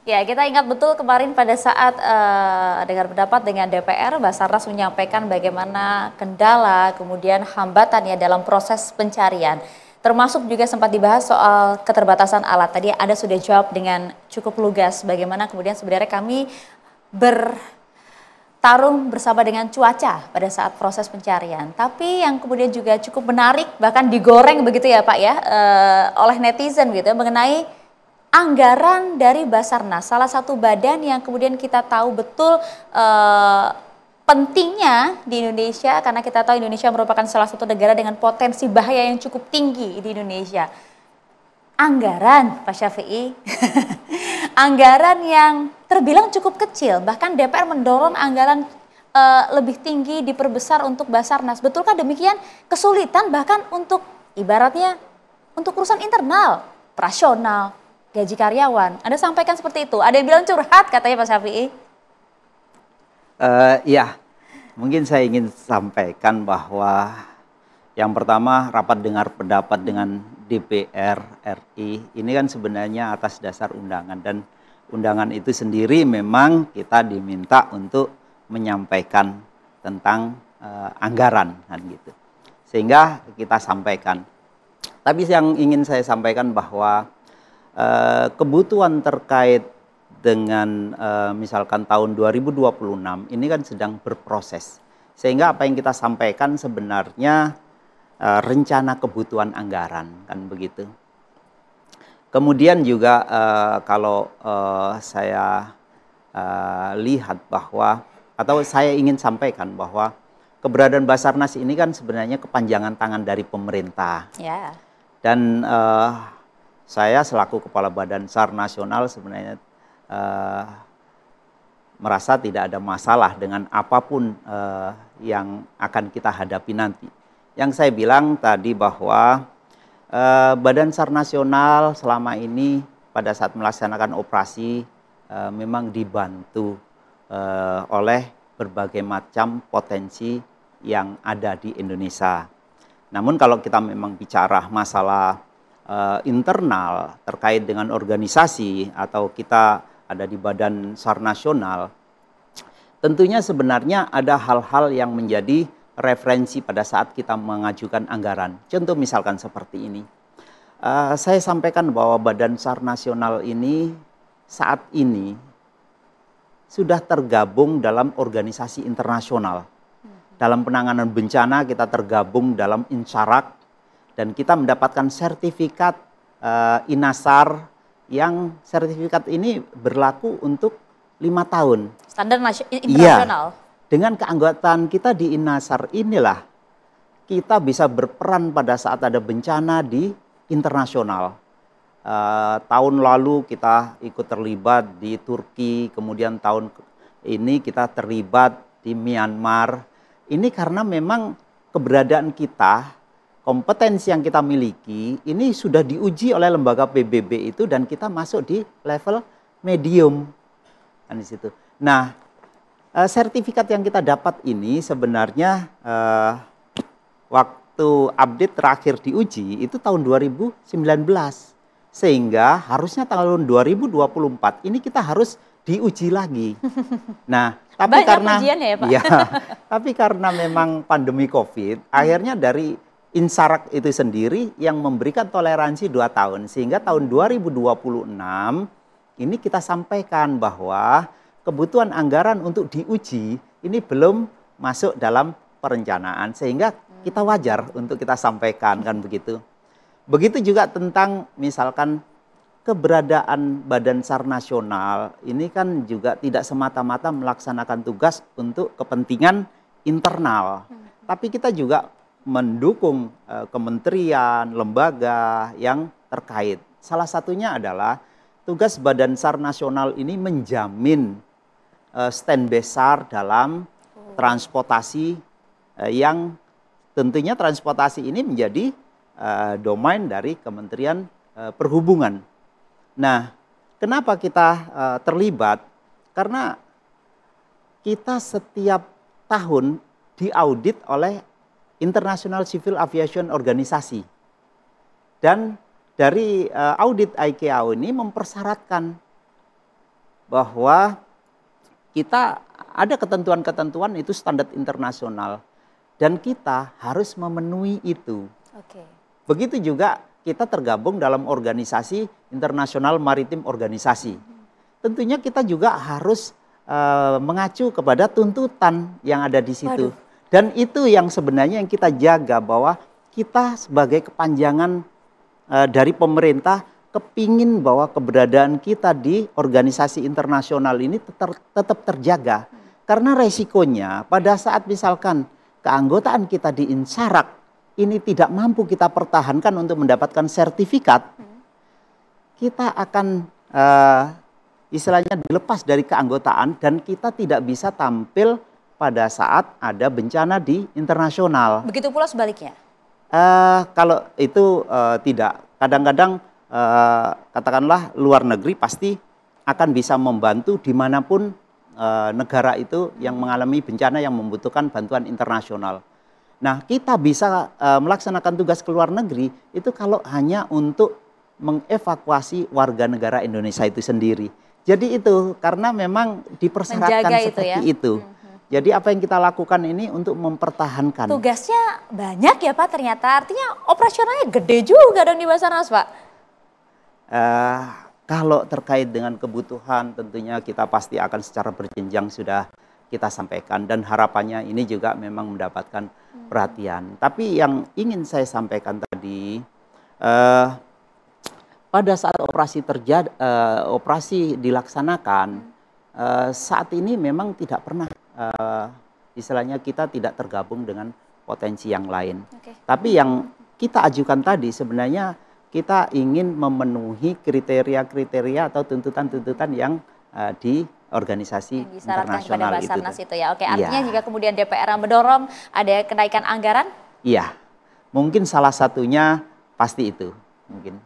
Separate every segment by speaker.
Speaker 1: Ya, kita ingat betul kemarin pada saat dengar pendapat dengan DPR, Basarnas menyampaikan bagaimana kendala, kemudian hambatan ya dalam proses pencarian. Termasuk juga sempat dibahas soal keterbatasan alat. Tadi Anda sudah jawab dengan cukup lugas bagaimana kemudian sebenarnya kami bertarung bersama dengan cuaca pada saat proses pencarian. Tapi yang kemudian juga cukup menarik, bahkan digoreng begitu ya Pak ya, oleh netizen gitu ya, mengenai anggaran dari Basarnas, salah satu badan yang kemudian kita tahu betul pentingnya di Indonesia, karena kita tahu Indonesia merupakan salah satu negara dengan potensi bahaya yang cukup tinggi di Indonesia. Anggaran, Pak Syafi'i, anggaran yang terbilang cukup kecil, bahkan DPR mendorong anggaran lebih tinggi diperbesar untuk Basarnas. Betulkah demikian? Kesulitan bahkan untuk ibaratnya untuk urusan internal, operasional, gaji karyawan. Anda sampaikan seperti itu. Ada yang bilang curhat katanya Pak Syafi'i.
Speaker 2: Ya, mungkin saya ingin sampaikan bahwa yang pertama rapat dengar pendapat dengan DPR RI ini kan sebenarnya atas dasar undangan, dan undangan itu sendiri memang kita diminta untuk menyampaikan tentang anggaran kan gitu. Sehingga kita sampaikan. Tapi yang ingin saya sampaikan bahwa kebutuhan terkait dengan misalkan tahun 2026 ini kan sedang berproses. Sehingga apa yang kita sampaikan sebenarnya rencana kebutuhan anggaran kan begitu. Kemudian juga kalau saya lihat bahwa atau saya ingin sampaikan bahwa keberadaan Basarnas ini kan sebenarnya kepanjangan tangan dari pemerintah.
Speaker 1: Ya.
Speaker 2: Dan saya selaku Kepala Badan SAR Nasional sebenarnya merasa tidak ada masalah dengan apapun yang akan kita hadapi nanti. Yang saya bilang tadi bahwa Badan SAR Nasional selama ini pada saat melaksanakan operasi memang dibantu oleh berbagai macam potensi yang ada di Indonesia. Namun kalau kita memang bicara masalah internal terkait dengan organisasi atau kita ada di Badan SAR Nasional, tentunya sebenarnya ada hal-hal yang menjadi referensi pada saat kita mengajukan anggaran. Contoh misalkan seperti ini. Saya sampaikan bahwa Badan SAR Nasional ini saat ini sudah tergabung dalam organisasi internasional. Dalam penanganan bencana kita tergabung dalam INSARAG, dan kita mendapatkan sertifikat INASAR yang sertifikat ini berlaku untuk 5 tahun.
Speaker 1: Standar internasional.
Speaker 2: Iya, dengan keanggotaan kita di INASAR inilah kita bisa berperan pada saat ada bencana di internasional. Tahun lalu kita ikut terlibat di Turki, kemudian tahun ini kita terlibat di Myanmar. Ini karena memang keberadaan kita, kompetensi yang kita miliki ini sudah diuji oleh lembaga PBB itu, dan kita masuk di level medium kan di situ. Nah, sertifikat yang kita dapat ini sebenarnya waktu update terakhir diuji itu tahun 2019, sehingga harusnya tahun 2024 ini kita harus diuji lagi. Nah, tapi
Speaker 1: banyak
Speaker 2: karena
Speaker 1: ujiannya ya Pak?
Speaker 2: Ya, tapi karena memang pandemi COVID, akhirnya dari INSARAG itu sendiri yang memberikan toleransi 2 tahun. Sehingga tahun 2026 ini kita sampaikan bahwa kebutuhan anggaran untuk diuji ini belum masuk dalam perencanaan. Sehingga kita wajar untuk kita sampaikan kan begitu. Begitu juga tentang misalkan keberadaan Badan SAR Nasional ini kan juga tidak semata-mata melaksanakan tugas untuk kepentingan internal. Tapi kita juga mendukung kementerian, lembaga yang terkait. Salah satunya adalah tugas Badan SAR Nasional ini menjamin standby SAR dalam transportasi yang tentunya transportasi ini menjadi domain dari Kementerian Perhubungan. Nah, kenapa kita terlibat? Karena kita setiap tahun diaudit oleh International Civil Aviation Organisasi. Dan dari audit ICAO ini mempersyaratkan bahwa kita ada ketentuan-ketentuan itu standar internasional dan kita harus memenuhi itu.
Speaker 1: Oke.
Speaker 2: Begitu juga kita tergabung dalam organisasi internasional maritim organisasi. Tentunya kita juga harus mengacu kepada tuntutan yang ada di situ.
Speaker 1: Waduh.
Speaker 2: Dan itu yang sebenarnya yang kita jaga, bahwa kita sebagai kepanjangan dari pemerintah kepingin bahwa keberadaan kita di organisasi internasional ini tetap terjaga. Karena resikonya pada saat misalkan keanggotaan kita di Insarak ini tidak mampu kita pertahankan untuk mendapatkan sertifikat, kita akan istilahnya dilepas dari keanggotaan dan kita tidak bisa tampil pada saat ada bencana di internasional.
Speaker 1: Begitu pula sebaliknya?
Speaker 2: Kalau itu tidak. Kadang-kadang katakanlah luar negeri pasti akan bisa membantu dimanapun negara itu yang mengalami bencana yang membutuhkan bantuan internasional. Nah, kita bisa melaksanakan tugas ke luar negeri itu kalau hanya untuk mengevakuasi warga negara Indonesia itu sendiri. Jadi itu karena memang dipersyaratkan
Speaker 1: menjaga
Speaker 2: seperti
Speaker 1: itu ya?
Speaker 2: Jadi apa yang kita lakukan ini untuk mempertahankan.
Speaker 1: Tugasnya banyak ya Pak ternyata, artinya operasionalnya gede juga dong di Basarnas Pak?
Speaker 2: Kalau terkait dengan kebutuhan tentunya kita pasti akan secara berjenjang sudah kita sampaikan. Dan harapannya ini juga memang mendapatkan perhatian. Tapi yang ingin saya sampaikan tadi, pada saat operasi dilaksanakan, saat ini memang tidak pernah istilahnya kita tidak tergabung dengan potensi yang lain. Tapi yang kita ajukan tadi sebenarnya kita ingin memenuhi kriteria-kriteria atau tuntutan-tuntutan yang di organisasi internasional
Speaker 1: kepada Basarnas itu ya. Oke,
Speaker 2: ya.
Speaker 1: artinya jika kemudian DPR mendorong ada kenaikan anggaran?
Speaker 2: Iya, mungkin salah satunya pasti itu mungkin.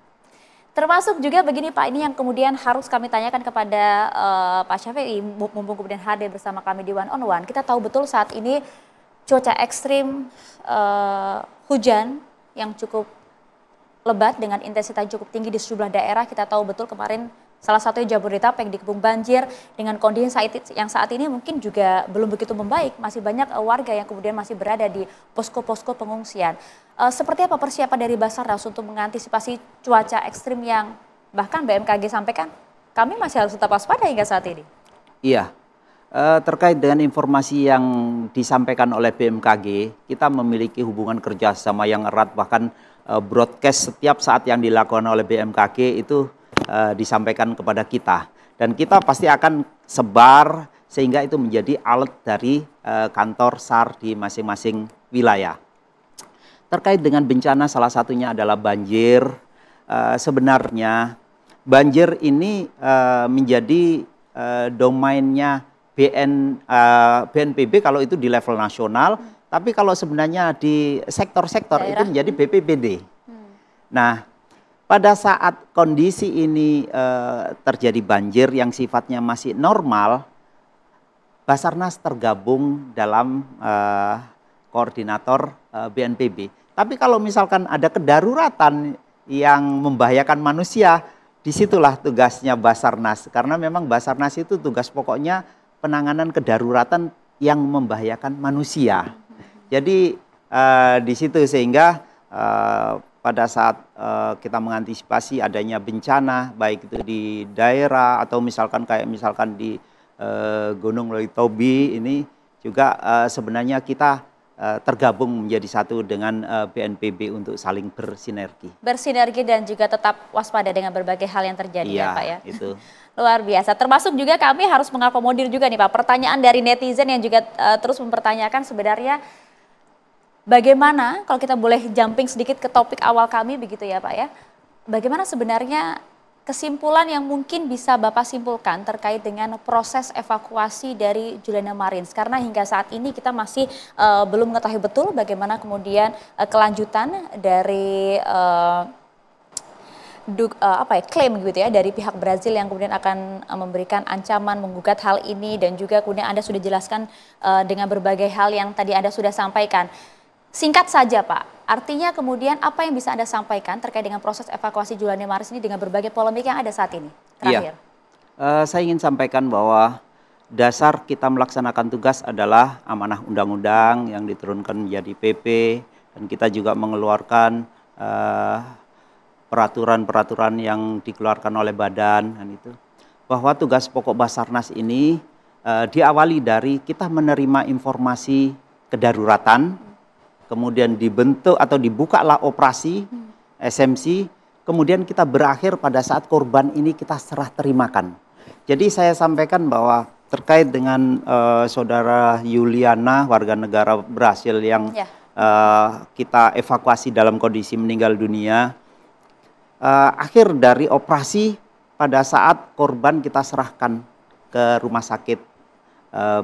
Speaker 1: Termasuk juga begini Pak, ini yang kemudian harus kami tanyakan kepada Pak Syafei, mumpung kemudian hadir bersama kami di One on One. Kita tahu betul saat ini cuaca ekstrim, hujan yang cukup lebat dengan intensitas cukup tinggi di sejumlah daerah. Kita tahu betul kemarin salah satunya Jabodetabek yang dikepung banjir, dengan kondisi yang saat ini mungkin juga belum begitu membaik. Masih banyak warga yang kemudian masih berada di posko-posko pengungsian. Seperti apa persiapan dari Basarnas untuk mengantisipasi cuaca ekstrim yang bahkan BMKG sampaikan kami masih harus tetap waspada hingga saat ini?
Speaker 2: Iya, terkait dengan informasi yang disampaikan oleh BMKG, kita memiliki hubungan kerjasama yang erat, bahkan broadcast setiap saat yang dilakukan oleh BMKG itu disampaikan kepada kita. Dan kita pasti akan sebar sehingga itu menjadi alert dari kantor SAR di masing-masing wilayah. Terkait dengan bencana salah satunya adalah banjir. Sebenarnya banjir ini menjadi domainnya BNPB kalau itu di level nasional, tapi kalau sebenarnya di sektor-sektor itu menjadi BPBD. Nah, pada saat kondisi ini terjadi banjir yang sifatnya masih normal, Basarnas tergabung dalam koordinator BNPB. Tapi kalau misalkan ada kedaruratan yang membahayakan manusia, disitulah tugasnya Basarnas. Karena memang Basarnas itu tugas pokoknya penanganan kedaruratan yang membahayakan manusia. Jadi di situ sehingga pada saat kita mengantisipasi adanya bencana, baik itu di daerah atau misalkan di Gunung Leutobi ini juga sebenarnya kita tergabung menjadi satu dengan BNPB untuk saling bersinergi.
Speaker 1: Bersinergi dan juga tetap waspada dengan berbagai hal yang terjadi ya Pak ya.
Speaker 2: Itu.
Speaker 1: Luar biasa. Termasuk juga kami harus mengakomodir juga nih Pak pertanyaan dari netizen yang juga terus mempertanyakan sebenarnya bagaimana, kalau kita boleh jumping sedikit ke topik awal kami begitu ya Pak ya. Bagaimana sebenarnya kesimpulan yang mungkin bisa Bapak simpulkan terkait dengan proses evakuasi dari Juliana Marins? Karena hingga saat ini kita masih belum mengetahui betul bagaimana kemudian kelanjutan dari klaim gitu ya dari pihak Brazil yang kemudian akan memberikan ancaman menggugat hal ini, dan juga kemudian Anda sudah jelaskan dengan berbagai hal yang tadi Anda sudah sampaikan. Singkat saja Pak, artinya kemudian apa yang bisa Anda sampaikan terkait dengan proses evakuasi Juliana Marins ini dengan berbagai polemik yang ada saat ini? Terakhir.
Speaker 2: Saya ingin sampaikan bahwa dasar kita melaksanakan tugas adalah amanah undang-undang yang diturunkan menjadi PP, dan kita juga mengeluarkan peraturan-peraturan yang dikeluarkan oleh badan, dan itu. Bahwa tugas pokok Basarnas ini diawali dari kita menerima informasi kedaruratan, kemudian dibentuk atau dibukalah operasi SMC, kemudian kita berakhir pada saat korban ini kita serah terimakan. Jadi saya sampaikan bahwa terkait dengan saudara Yuliana, warga negara Brasil yang kita evakuasi dalam kondisi meninggal dunia, akhir dari operasi pada saat korban kita serahkan ke rumah sakit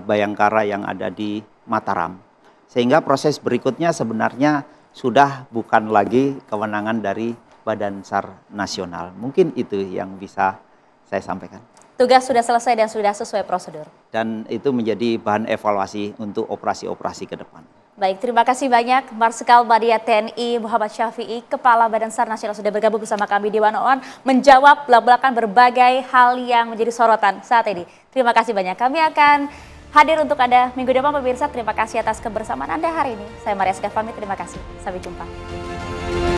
Speaker 2: Bayangkara yang ada di Mataram. Sehingga proses berikutnya sebenarnya sudah bukan lagi kewenangan dari Badan SAR Nasional. Mungkin itu yang bisa saya sampaikan.
Speaker 1: Tugas sudah selesai dan sudah sesuai prosedur.
Speaker 2: Dan itu menjadi bahan evaluasi untuk operasi-operasi ke depan.
Speaker 1: Baik, terima kasih banyak Marsikal Madia TNI Muhammad Syafi'i, Kepala Badan SAR Nasional, sudah bergabung bersama kami di One on One, menjawab belak-belakan berbagai hal yang menjadi sorotan saat ini. Terima kasih banyak. Kami akan hadir untuk Anda minggu depan pemirsa. Terima kasih atas kebersamaan Anda hari ini. Saya Maria Sekar pamit, terima kasih. Sampai jumpa.